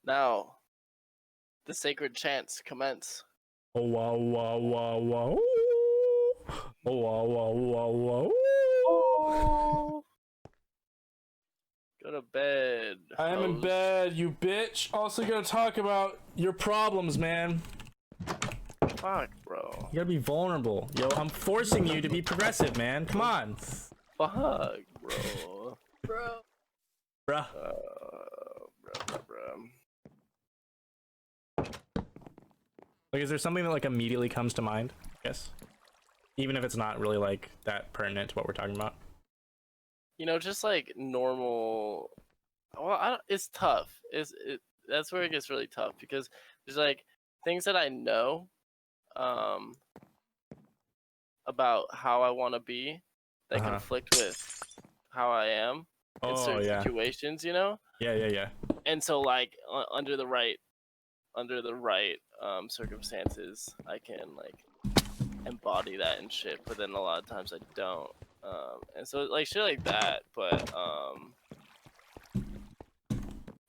Now, the sacred chants commence. Oh wow wow wow wow. Oh wow wow wow wow. Oh. Go to bed. I am in hoes. bed, you bitch. Also gonna talk about your problems, man. Fuck, bro. You gotta be vulnerable. Yo, I'm forcing you to be progressive, man. Come on. Fuck, bro. Bro. Bruh. Bro. Like, is there something that like immediately comes to mind? I guess. Even if it's not really like that pertinent to what we're talking about. You know, just like normal. Well, it's tough. That's where it gets really tough because there's like things that I know, about how I want to be that conflict with how I am in certain situations. You know. Yeah. And so, like, under the right circumstances, I can like embody that and shit. But then a lot of times I don't. And so like shit like that. But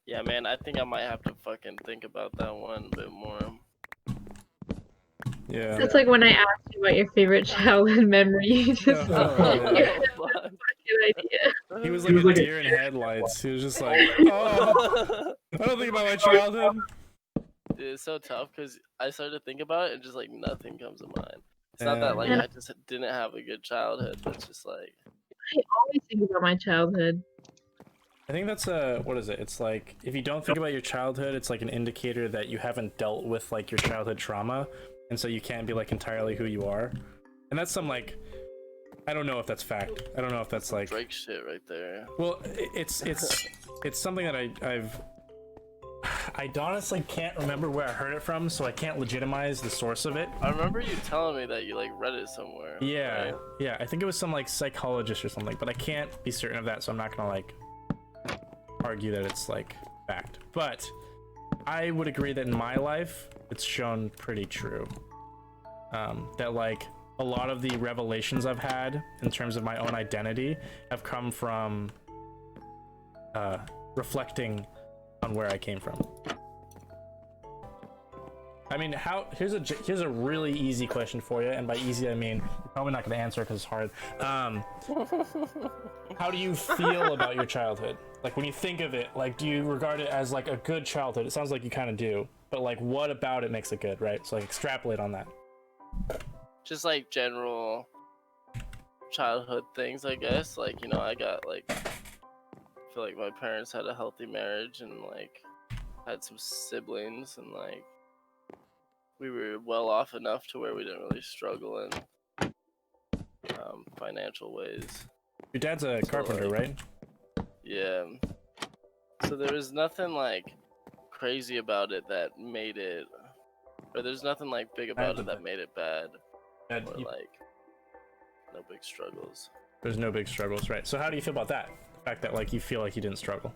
yeah, man, I think I might have to fucking think about that one a bit more. Yeah. That's like when I asked you about your favorite childhood memory. You just you had a fucking idea. He was like a deer in headlights. He was just like, oh, I don't think about my childhood. Dude, it's so tough because I started to think about it and just like nothing comes to mind. It's not that like I just didn't have a good childhood, but it's just like I always think about my childhood. I think that's what is it? It's like if you don't think about your childhood, it's like an indicator that you haven't dealt with like your childhood trauma, and so you can't be like entirely who you are. And that's some like I don't know if that's fact. I don't know if that's like Drake shit right there. Well, it's something that I honestly can't remember where I heard it from, so I can't legitimize the source of it. I remember you telling me that you like read it somewhere. Yeah, right? yeah. I think it was some like psychologist or something, but I can't be certain of that, so I'm not gonna like argue that it's like fact. But I would agree that in my life, it's shown pretty true. That like a lot of the revelations I've had in terms of my own identity have come from reflecting on where I came from. I mean, here's a really easy question for you, and by easy I mean you're probably not going to answer because it's hard. How do you feel about your childhood? Like when you think of it, like do you regard it as like a good childhood? It sounds like you kind of do, but like what about it makes it good, right? So like extrapolate on that. Just like general childhood things, I guess. Like, you know, I got like I feel like my parents had a healthy marriage and like had some siblings and like we were well off enough to where we didn't really struggle in financial ways. Your dad's a carpenter, like, right? Yeah. So there was nothing like crazy about it that made it, or there's nothing like big about it that made it bad. Or like no big struggles. There's no big struggles, right? So how do you feel about that? The fact that like you feel like you didn't struggle.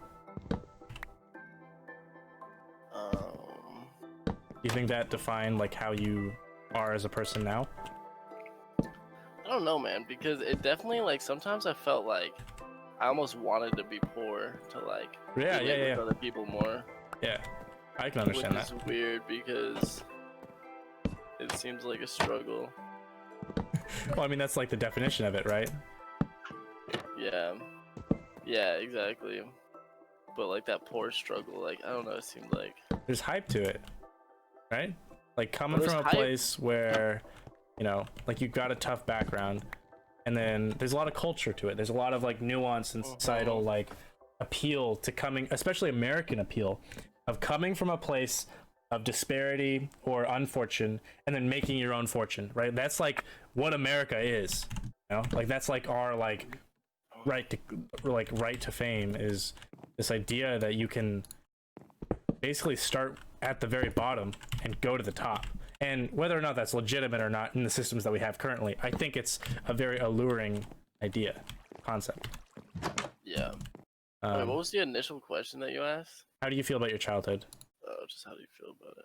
You think that defined like how you are as a person now? I don't know, man, because it definitely like sometimes I felt like I almost wanted to be poor to like relate with other people more. Yeah, I can understand that. Which is weird because it seems like a struggle. Well, I mean that's like the definition of it, right? Yeah, exactly. But like that poor struggle, like I don't know, it seemed like there's hype to it, right? Like coming from a place where, you know, like you've got a tough background, and then there's a lot of culture to it. There's a lot of like nuance and societal like appeal to coming, especially American appeal, of coming from a place of disparity or unfortune and then making your own fortune, right? That's like what America is, you know? Like that's like our like right to fame is this idea that you can basically start at the very bottom and go to the top. And whether or not that's legitimate or not in the systems that we have currently, I think it's a very alluring concept. Yeah. Wait, what was the initial question that you asked? How do you feel about your childhood? Oh, just how do you feel about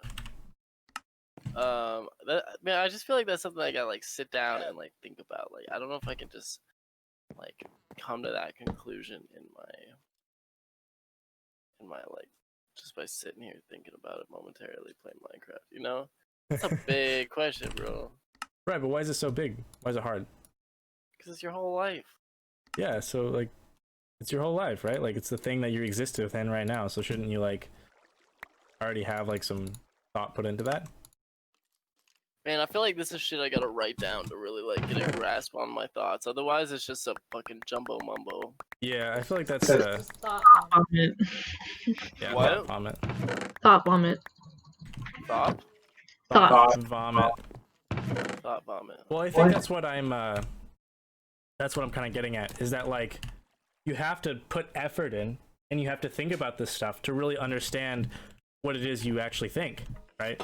it? Man, I just feel like that's something I gotta like sit down and like think about. Like, I don't know if I can just like come to that conclusion in my like just just by sitting here thinking about it momentarily playing Minecraft. You know, it's a big question, bro. Right, but why is it so big? Why is it hard? Because it's your whole life. Yeah, so like, it's your whole life, right? Like, it's the thing that you exist within right now. So shouldn't you like already have like some thought put into that? Man, I feel like this is shit I gotta write down to really like get a grasp on my thoughts. Otherwise, it's just a fucking jumbo mumbo. Yeah, I feel like that's Thought vomit. yeah, What? thought vomit. Thought vomit. Thought? Thought. Vomit. Thought vomit. Well, I think that's what I'm kind of getting at, is that like you have to put effort in and you have to think about this stuff to really understand what it is you actually think, right?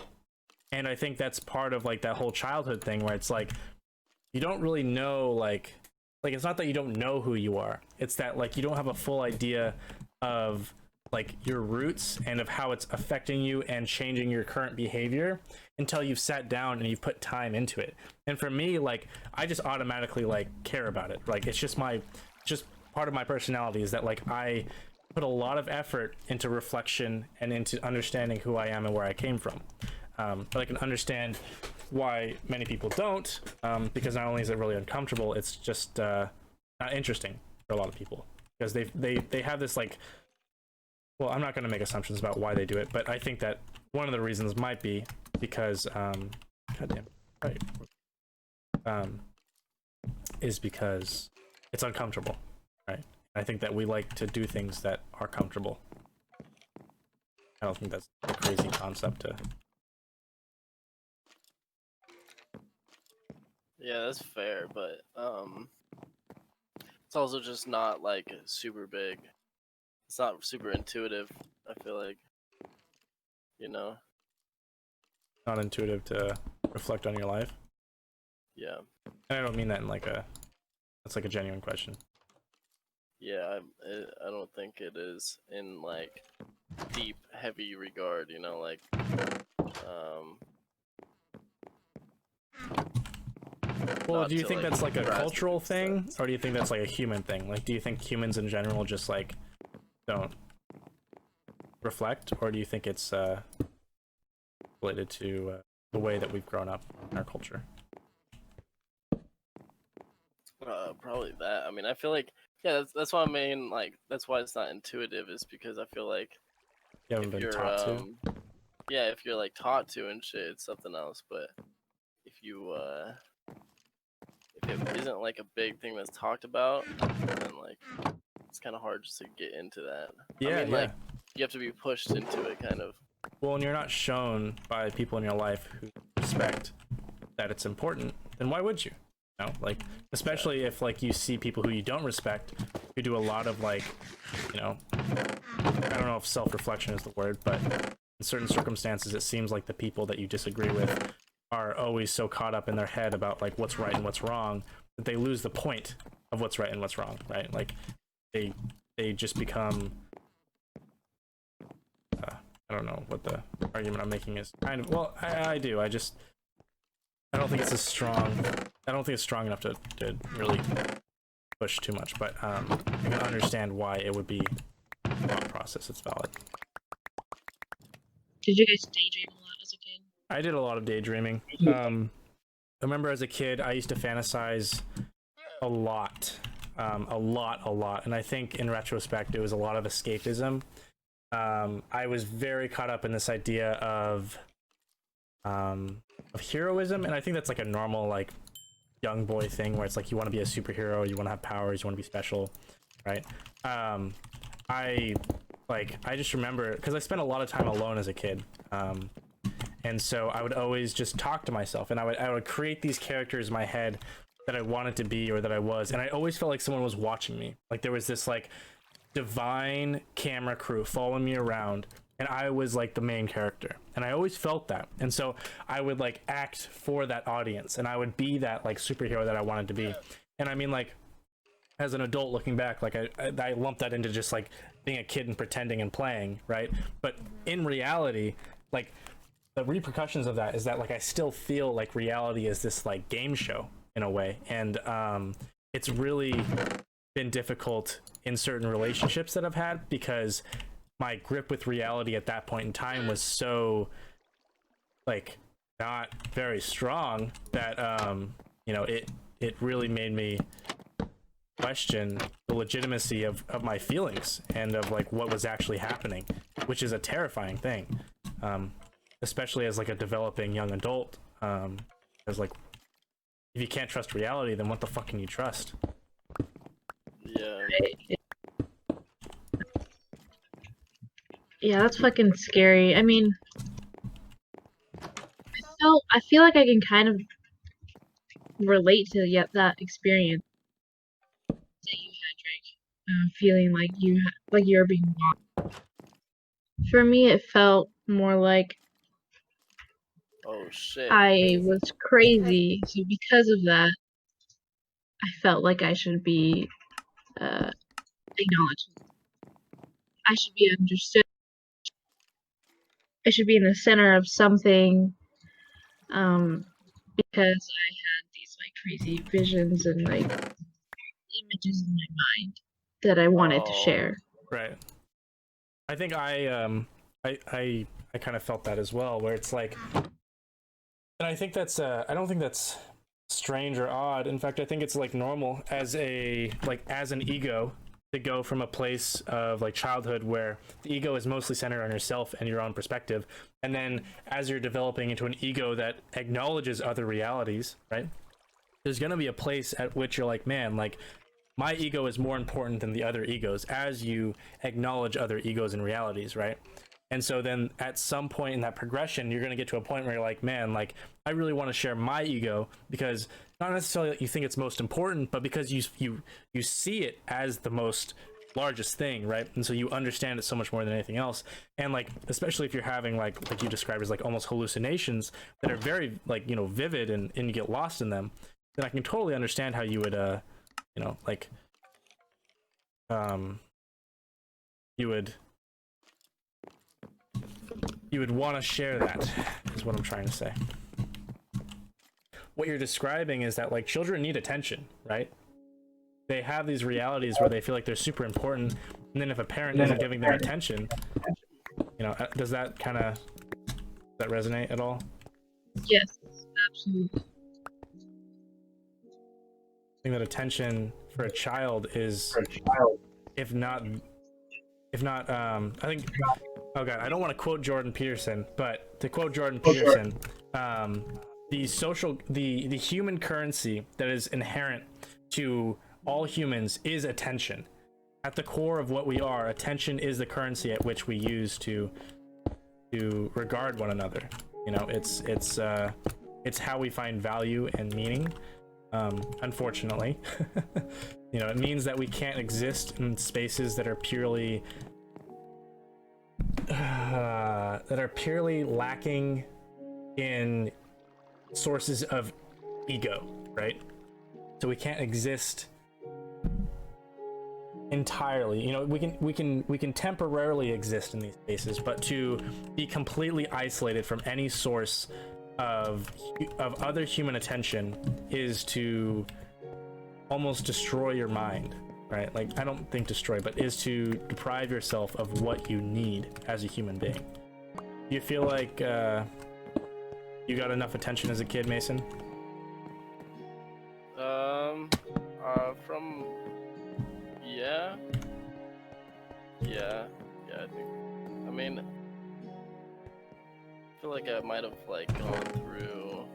And I think that's part of like that whole childhood thing where it's like you don't really know like it's not that you don't know who you are, it's that like you don't have a full idea of like your roots and of how it's affecting you and changing your current behavior until you've sat down and you've put time into it. And for me, like I just automatically like care about it. Like it's just part of my personality is that like I put a lot of effort into reflection and into understanding who I am and where I came from. But I can understand why many people don't, because not only is it really uncomfortable, it's just not interesting for a lot of people, because they have this like, well, I'm not going to make assumptions about why they do it, but I think that one of the reasons might be because goddamn right, is because it's uncomfortable, right? I think that we like to do things that are comfortable. I don't think that's a crazy concept to. Yeah, that's fair, but it's also just not like super big. It's not super intuitive, I feel like. You know? Not intuitive to reflect on your life. Yeah. And I don't mean that in like that's like a genuine question. Yeah, I don't think it is in like deep, heavy regard, you know, like well, not do you to, think like, that's like a grasp cultural it, thing, that's- or do you think that's like a human thing? Like, do you think humans in general just like don't reflect, or do you think it's related to the way that we've grown up in our culture? Probably that. I mean, I feel like that's what I mean. Like, that's why it's not intuitive, is because I feel like You haven't if been you're taught to. yeah, if you're like taught to and shit, it's something else. But if you if it isn't like a big thing that's talked about, then like it's kind of hard just to get into that. Yeah, I mean, yeah. like you have to be pushed into it, kind of. Well, and you're not shown by people in your life who respect that it's important, then why would you? You know, like, especially if like you see people who you don't respect, who do a lot of like, you know, I don't know if self-reflection is the word, but in certain circumstances, it seems like the people that you disagree with are always so caught up in their head about like what's right and what's wrong that they lose the point of what's right and what's wrong, right? Like they just become I don't know what the argument I'm making is. Kind of, well, I do. I don't think it's as strong. I don't think it's strong enough to really push too much, but I can understand why it would be a thought process. It's valid. Did you guys daydream a lot as a kid? I did a lot of daydreaming. I remember as a kid, I used to fantasize a lot, and I think in retrospect, it was a lot of escapism. I was very caught up in this idea of heroism, and I think that's like a normal like young boy thing where it's like you want to be a superhero, you want to have powers, you want to be special, right? I just remember because I spent a lot of time alone as a kid, and so I would always just talk to myself, and I would create these characters in my head that I wanted to be or that I was, and I always felt like someone was watching me. Like there was this like divine camera crew following me around, and I was like the main character, and I always felt that. And so I would like act for that audience, and I would be that like superhero that I wanted to be. And I mean, like as an adult looking back, like I lumped that into just like being a kid and pretending and playing, right? But in reality, like the repercussions of that is that like I still feel like reality is this like game show in a way, and it's really been difficult in certain relationships that I've had because my grip with reality at that point in time was so like not very strong that you know, it really made me question the legitimacy of my feelings and of like what was actually happening, which is a terrifying thing, especially as like a developing young adult. As like, if you can't trust reality, then what the fuck can you trust? Yeah. Yeah, that's fucking scary. I mean, I feel like I can kind of relate to that experience that you had, Drake. Feeling like like you're being watched. For me, it felt more like Oh shit. I was crazy. So because of that, I felt like I should be acknowledged. I should be understood. I should be in the center of something. Because I had these like crazy visions and like images in my mind that I wanted to share. Right. I think I kind of felt that as well, where it's like, and I think that's I don't think that's strange or odd. In fact, I think it's like normal as an ego to go from a place of like childhood where the ego is mostly centered on yourself and your own perspective, and then as you're developing into an ego that acknowledges other realities, right? There's going to be a place at which you're like, man, like my ego is more important than the other egos as you acknowledge other egos and realities, right? And so then at some point in that progression, you're going to get to a point where you're like, man, like I really want to share my ego, because not necessarily that you think it's most important, but because you see it as the most largest thing, right? And so you understand it so much more than anything else. And like, especially if you're having like you described as like almost hallucinations that are very like, you know, vivid, and you get lost in them, then I can totally understand how you would you know, like you would want to share that, is what I'm trying to say. What you're describing is that like children need attention, right? They have these realities where they feel like they're super important, and then if a parent isn't giving them attention, you know, does that resonate at all? Yes, absolutely. I think that attention for a child is, if not I think, oh god, I don't want to quote Jordan Peterson, but to quote Jordan Peterson, the human currency that is inherent to all humans is attention. At the core of what we are, attention is the currency at which we use to regard one another. You know, it's how we find value and meaning. Unfortunately, you know, it means that we can't exist in spaces that are purely lacking in sources of ego, right? So we can't exist entirely. You know, we can temporarily exist in these spaces, but to be completely isolated from any source of other human attention is to almost destroy your mind, right? Like, I don't think destroy, but is to deprive yourself of what you need as a human being. Do you feel like you got enough attention as a kid, Mason? From yeah, I think. I mean, I feel like I might have like gone through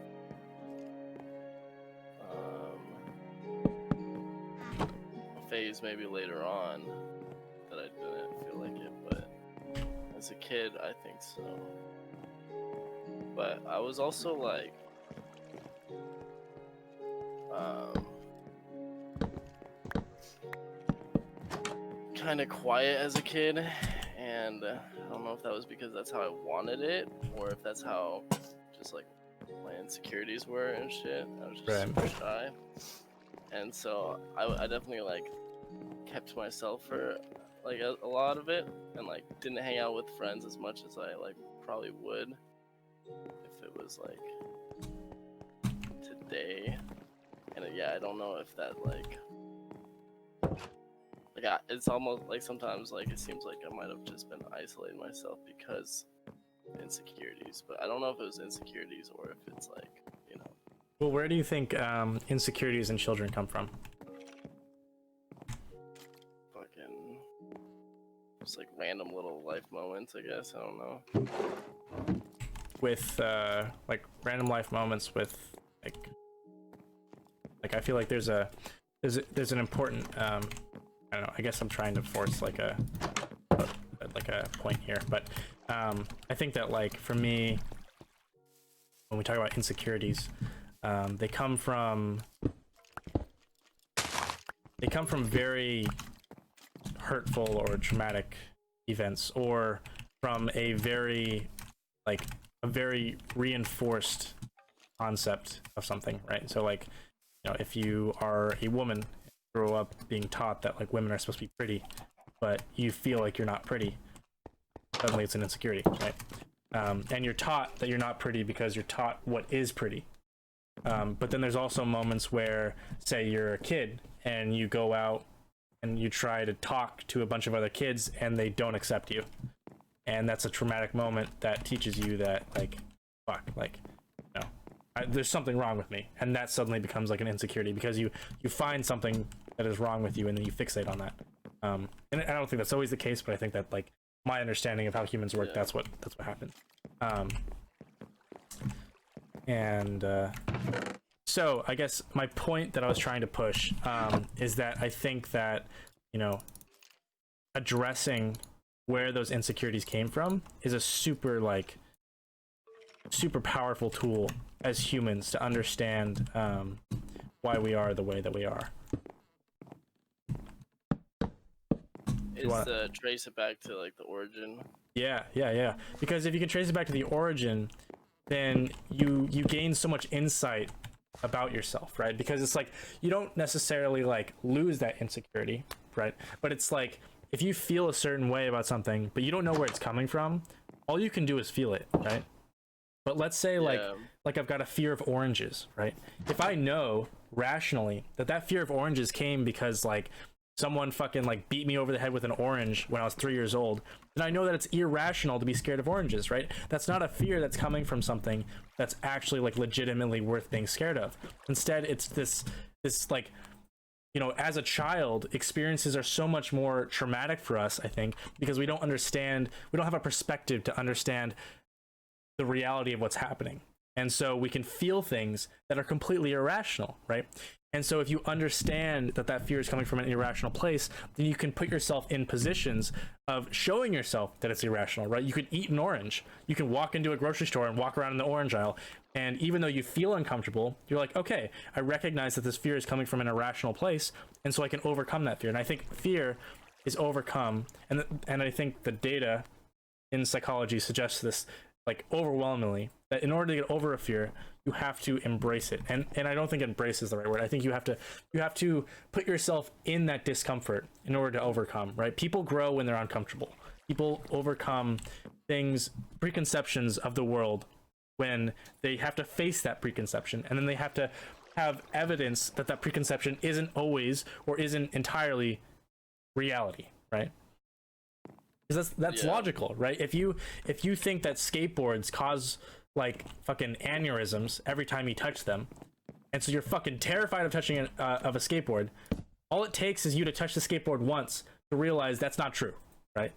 a phase maybe later on that I didn't feel like it, but as a kid I think so. But I was also like kind of quiet as a kid, and I don't know if that was because that's how I wanted it, or if that's how just like my insecurities were and shit. I was just super shy, and so I definitely like kept to myself for like a lot of it, and like didn't hang out with friends as much as I like probably would if it was like today. And yeah, I don't know if that like it's almost like sometimes like it seems like I might have just been isolating myself because insecurities, but I don't know if it was insecurities or if it's like, you know. Well, where do you think insecurities in children come from? Fucking just like random little life moments, I guess. I don't know. With like random life moments with like I feel like there's an important I don't know, I guess I'm trying to force like a point here, but I think that like for me, when we talk about insecurities, they come from very hurtful or traumatic events, or from a very reinforced concept of something, right? So like, you know, if you are a woman, grow up being taught that like women are supposed to be pretty, but you feel like you're not pretty, suddenly it's an insecurity, right? And you're taught that you're not pretty because you're taught what is pretty. But then there's also moments where, say you're a kid and you go out and you try to talk to a bunch of other kids and they don't accept you. And that's a traumatic moment that teaches you that, like, fuck, like, you know, there's something wrong with me. And that suddenly becomes like an insecurity because you find something that is wrong with you and then you fixate on that. And I don't think that's always the case, but I think that, like, my understanding of how humans work, that's what happens. So I guess my point that I was trying to push is that I think that, you know, addressing where those insecurities came from is a super powerful tool as humans to understand why we are the way that we are. Is to trace it back to like the origin. Yeah. Because if you can trace it back to the origin, then you gain so much insight about yourself, right? Because it's like you don't necessarily like lose that insecurity, right? But it's like if you feel a certain way about something, but you don't know where it's coming from, all you can do is feel it, right? But let's say like I've got a fear of oranges, right? If I know rationally that fear of oranges came because like someone fucking like beat me over the head with an orange when I was 3 years old, then I know that it's irrational to be scared of oranges, right? That's not a fear that's coming from something that's actually like legitimately worth being scared of. Instead, it's this like, you know, as a child, experiences are so much more traumatic for us, I think, because we don't have a perspective to understand the reality of what's happening. And so we can feel things that are completely irrational, right? And so if you understand that fear is coming from an irrational place, then you can put yourself in positions of showing yourself that it's irrational, right? You could eat an orange. You can walk into a grocery store and walk around in the orange aisle. And even though you feel uncomfortable, you're like, okay, I recognize that this fear is coming from an irrational place. And so I can overcome that fear. And I think fear is overcome. And I think the data in psychology suggests this like overwhelmingly, that in order to get over a fear, you have to embrace it. And I don't think embrace is the right word. I think you have to put yourself in that discomfort in order to overcome, right? People grow when they're uncomfortable. People overcome things, preconceptions of the world, when they have to face that preconception, and then they have to have evidence that preconception isn't always or isn't entirely reality, right? Because that's logical, right? If you think that skateboards cause like fucking aneurysms every time you touch them, and so you're fucking terrified of touching of a skateboard, all it takes is you to touch the skateboard once to realize that's not true, right?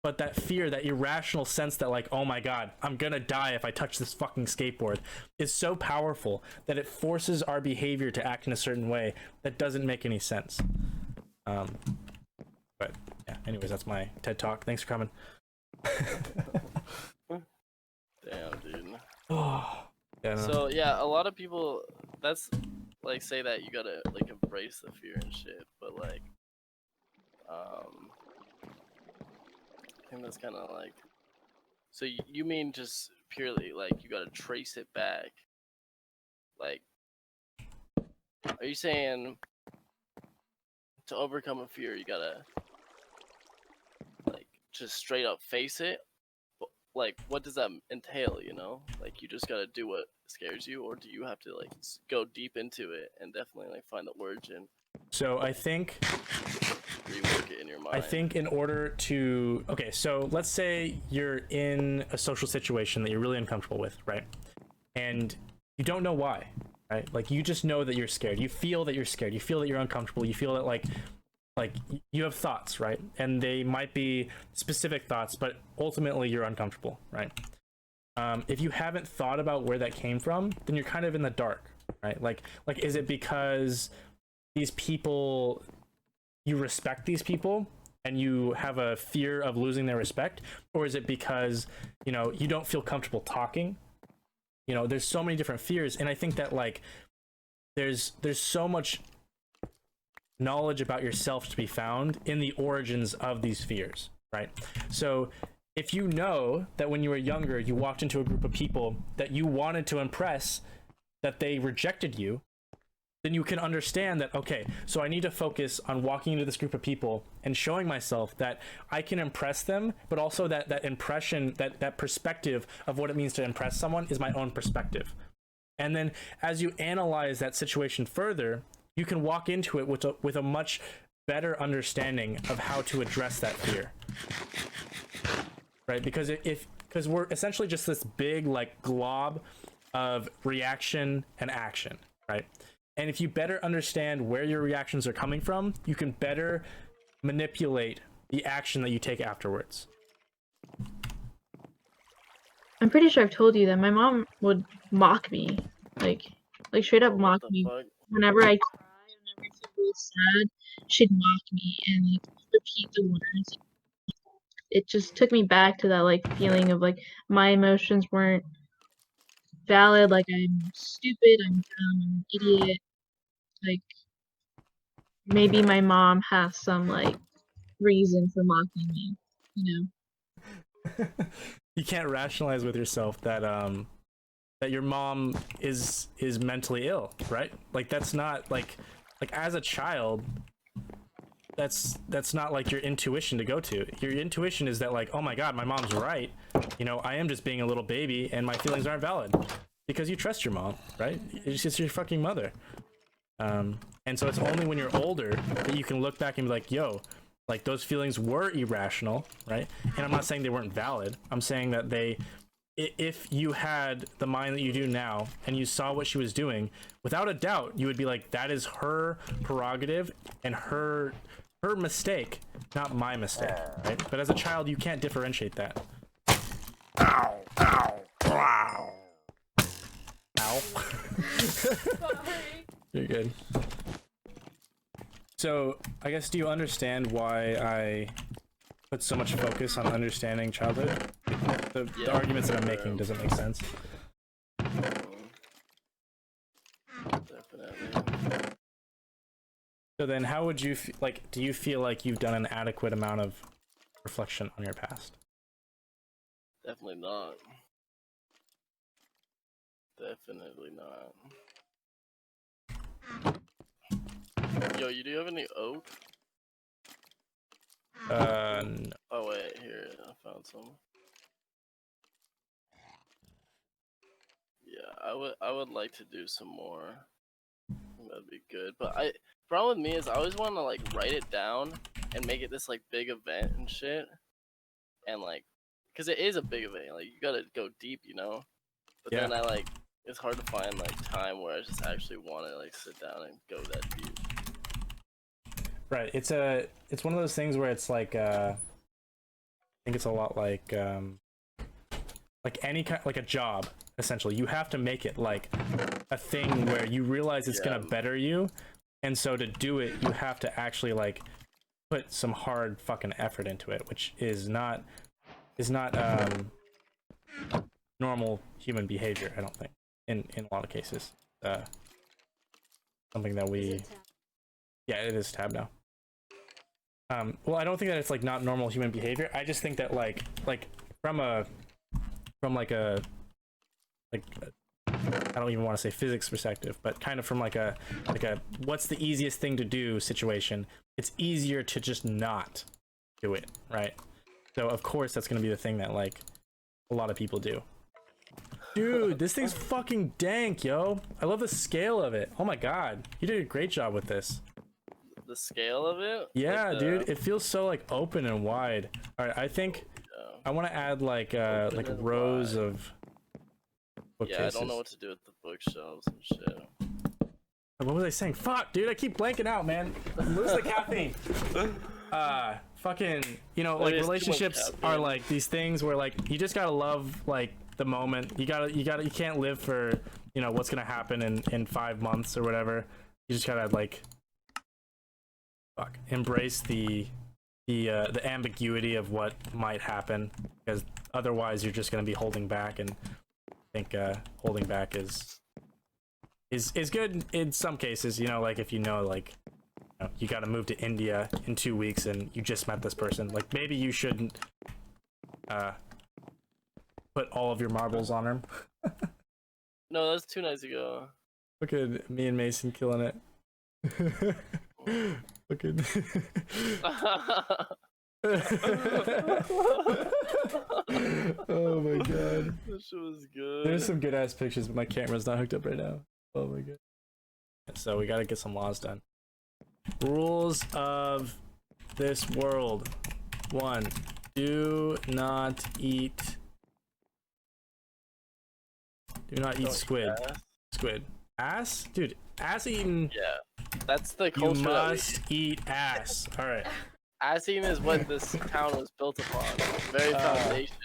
But that fear, that irrational sense that like, oh my god, I'm gonna die if I touch this fucking skateboard, is so powerful that it forces our behavior to act in a certain way that doesn't make any sense. But yeah, anyways, that's my TED Talk. Thanks for coming. Damn, dude. Yeah, so yeah, a lot of people that's like say that you gotta like embrace the fear and shit, but like I think that's kind of like, so you mean just purely like you gotta trace it back, like are you saying to overcome a fear you gotta like just straight up face it? Like what does that entail, you know? Like you just gotta do what scares you, or do you have to like go deep into it and definitely like find the origin? So I think rework it in your mind. I think in order to, okay, so let's say you're in a social situation that you're really uncomfortable with, right? And you don't know why, right? Like you just know that you're scared. You feel that you're scared. You feel that you're uncomfortable. You feel that like you have thoughts, right? And they might be specific thoughts, but ultimately you're uncomfortable, right? If you haven't thought about where that came from, then you're kind of in the dark, right? Like is it because these people, you respect these people and you have a fear of losing their respect, or is it because, you know, you don't feel comfortable talking? You know, there's so many different fears, and I think that like there's so much knowledge about yourself to be found in the origins of these fears, right? So if you know that when you were younger you walked into a group of people that you wanted to impress, that they rejected you, then you can understand that, okay, so I need to focus on walking into this group of people and showing myself that I can impress them, but also that impression, that perspective of what it means to impress someone is my own perspective. And then as you analyze that situation further, you can walk into it with a much better understanding of how to address that fear, right? Because because we're essentially just this big like glob of reaction and action, right? And if you better understand where your reactions are coming from, you can better manipulate the action that you take afterwards. I'm pretty sure I've told you that my mom would mock me, like straight up mock me. Fuck? Whenever I cry, whenever I feel really sad, she'd mock me and like repeat the words. It just took me back to that like feeling of like my emotions weren't valid, like I'm stupid, I'm dumb, I'm an idiot. Like maybe my mom has some like reason for mocking me, you know. You can't rationalize with yourself that that your mom is mentally ill, right? Like that's not like as a child, that's not like your intuition to go to. Your intuition is that like, oh my god, my mom's right, you know, I am just being a little baby and my feelings aren't valid, because you trust your mom, right? It's just your fucking mother. And so it's only when you're older that you can look back and be like, yo, like those feelings were irrational, right? And I'm not saying they weren't valid. I'm saying that if you had the mind that you do now and you saw what she was doing, without a doubt, you would be like, that is her prerogative and her mistake, not my mistake, right? But as a child, you can't differentiate that. Ow, ow, ow. Ow. You're good. So, I guess, do you understand why I put so much focus on understanding childhood? The arguments that I'm making doesn't make sense. Definitely. So then, how would you like? Do you feel like you've done an adequate amount of reflection on your past? Definitely not. Definitely not. Yo, you do have any oak? No. Oh wait, here I found some. Yeah, I would like to do some more. That'd be good. But problem with me is I always want to like write it down and make it this like big event and shit. And like, cause it is a big event. Like you gotta go deep, you know. But Yeah. then it's hard to find like time where I just actually want to like sit down and go that deep. Right. It's one of those things where it's like I think it's a lot like any kind, like a job. Essentially, you have to make it like a thing where you realize it's gonna better you, and so to do it, you have to actually like put some hard fucking effort into it, which is not normal human behavior. I don't think in a lot of cases. Something that we, yeah, it is tab now. Well, I don't think that it's like not normal human behavior. I just think that like from I don't even want to say physics perspective, but kind of from like a what's the easiest thing to do situation, it's easier to just not do it, right? So of course that's gonna be the thing that like a lot of people do. Dude, this thing's fucking dank, yo. I love the scale of it. Oh my god, you did a great job with this. the scale of it. Yeah, like dude, it feels so like open and wide. All right, I think I want to add like rows of bookcases. Yeah, I don't know what to do with the bookshelves and shit. What was I saying? Fuck, dude, I keep blanking out, man. Lose the caffeine. Fucking, you know, like relationships are like these things where like you just gotta love like the moment. You can't live for, you know, what's gonna happen in 5 months or whatever. You just gotta like, embrace the ambiguity of what might happen, because otherwise you're just gonna be holding back, and I think holding back is good in some cases, you know, like if you know, like, you know, you got to move to India in 2 weeks and you just met this person, like maybe you shouldn't put all of your marbles on him. No, that's 2 nights ago. Look at me and Mason killing it. Look at oh my god, that shit was good. There's some good ass pictures, but my camera's not hooked up right now. Oh my god. So we gotta get some laws done. Rules of this world. 1. Do not eat squid. Squid. Ass? Dude, ass eating. Yeah. That's the culture. You must eat ass. Alright. Ass eating is what this town was built upon. Very foundation.